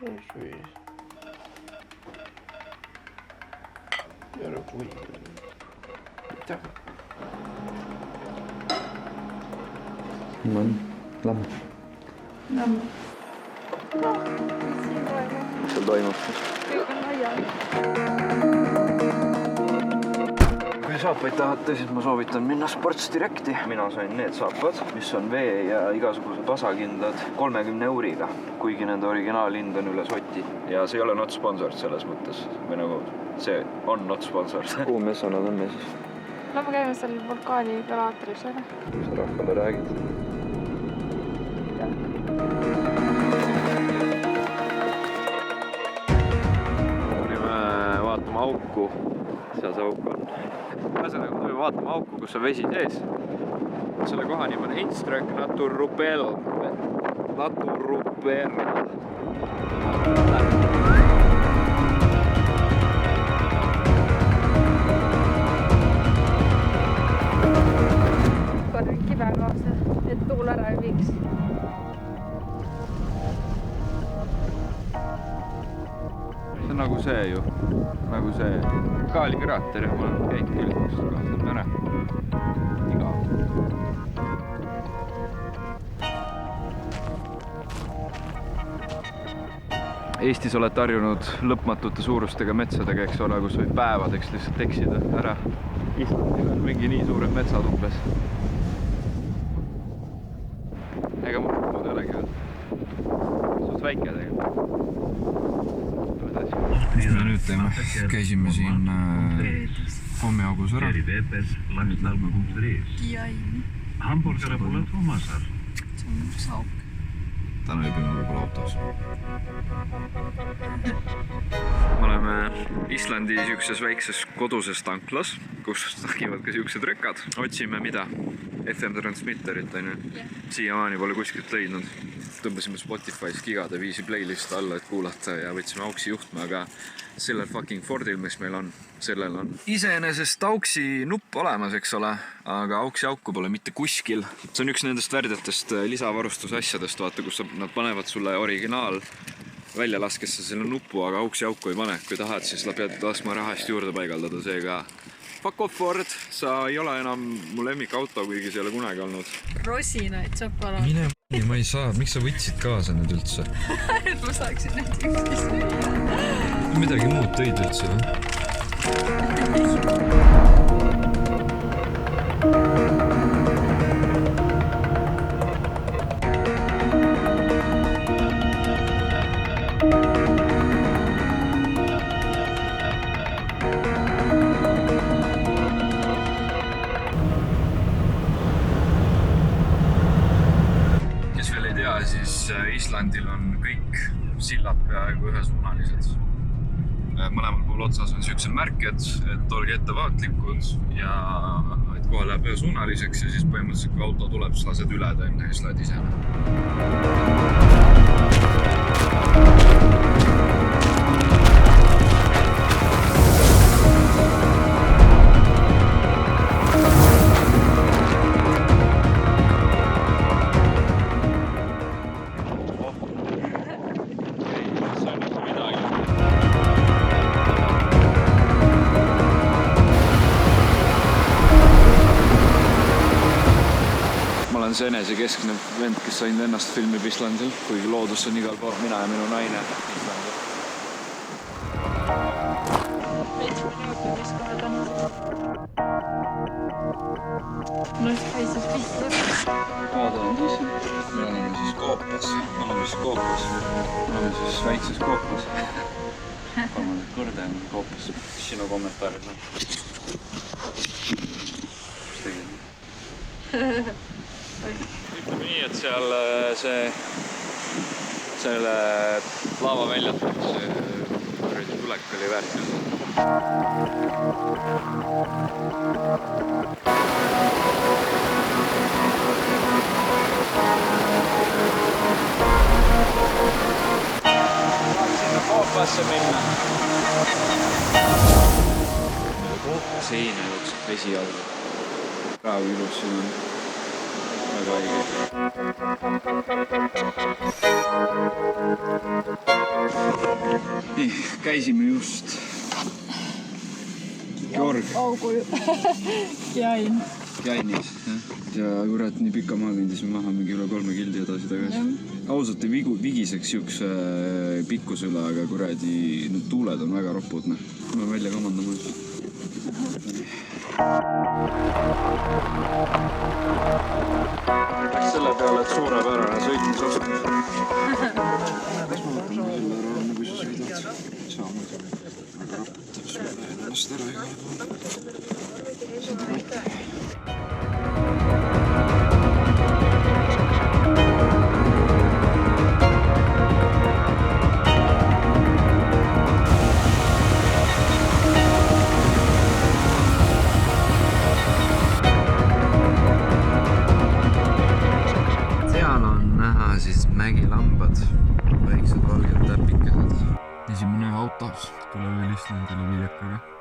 Jälle kui. Mitä? Lämmi. Lämmi. No, Mis seal toimub? kõik on laiali. Kui saapaid tahate, siis ma soovitan minna Sports Directi. Mina sain need saapad, mis on vee ja igasugused vasakindlad 30 euriga, kuigi nende originaalhind on üle soti. Ja see ei ole not sponsored selles mõttes, või nagu see on not sponsored. Kuhu messa nad on siis? No me käime seal vulkaani kraatris, aga... Mis sa rahvale räägid? Tulime vaatama auku. Seal see auk on. Ühesõnaga, tulime vaatama auku, kus on vesi sees. Selle koha nimi on Einstrak Naturupel. Korrin kive kaasa, et tuul ära ei viiks. See on nagu see ju. Nagu see kaalikraater ja ma olen käinud küll, kus kahtlen ära. Iga. Eestis olete harjunud lõpmatute suurustega metsadega, eks ole, kus võib päevadeks lihtsalt eksida ära. Islandil on mingi nii suured metsad umbes. Ega muud ei olegi veel. Suht väike tegelikult. Mis me nüüd teeme? Käisime siin pommiaugus ära. Hamburgera pole Tomasar. See on üks auk. Täna ööbime võib-olla autos. Me oleme Islandi siukses väikses koduses tanklas, kus takivad ka siuksed rökkad. Otsime mida? FM transmitterit on ju. Siiamaani pole kuskilt leidnud. Tõmbasime Spotify's gigade viisi playlist alla, et kuulata ja võtsime auksi juhtme, aga sellel fucking Fordil, mis meil on, sellel on iseenesest auksi nupp olemas, eks ole, aga auksi auku pole mitte kuskil. See on üks nendest värdjatest lisavarustusasjadest, vaata, kus nad panevad sulle originaal väljalaskesse selle nupu, aga auksi auku ei pane. Kui tahad, siis pead laskma rahast juurde paigaldada, seega fuck off Ford, sa ei ole enam mu lemmikauto, kuigi see ei ole kunagi olnud. Rosinaid saab palun. Mine ma ei saa, miks sa võtsid kaasa nüüd üldse? Et ma saaksin nüüd üksi süüa. Midagi muud tõid üldse või? Kes veel ei tea, siis Islandil on kõik sillad peaaegu ühesuunalised. Mõlemal pool otsas on siuksed märked, et olge ettevaatlikud ja et kohe läheb ühesuunaliseks ja siis põhimõtteliselt kui auto tuleb, siis lased üle tõenäoliselt ja siis lähed ise. See enesekeskne vend, kes sain ennast filmib Islandil, kuigi loodus on igal pool, mina ja minu naine Islandil. Veits minuti viskovad on. No siis käises pihta. Vaadame siis, me oleme siis koopas. Me oleme siis väikses koopas. Kolmandat korda on koopas. Mis sinu kommentaarid on? Mis tegid? Ütleme nii, et seal selle laava väljataks tulek oli väärt. Tahaks sinna koopasse minna. Seina jookseb vesi alla. Praegu ilus siin on. Väga õige. käisime just Georg Augul jäin. Jainis ja kurat nii pika maa kõndisime maha mingi üle 3 kildi edasi-tagasi. Ausalt ei vigiseks siukse pikkuse üle, aga kuradi need tuuled on väga ropud. Ma välja kamandama. Selle peale, et suurepärane sõitmisoskus. Kas ma võtan jälle ära, nagu sa sõidad? Saame. Aga raputab sulle ennast ära igale poole. Seda rotti. Siis mägilambad, väiksed valged täpikesed. Esimene autos, tule veel Islandile viljakaga.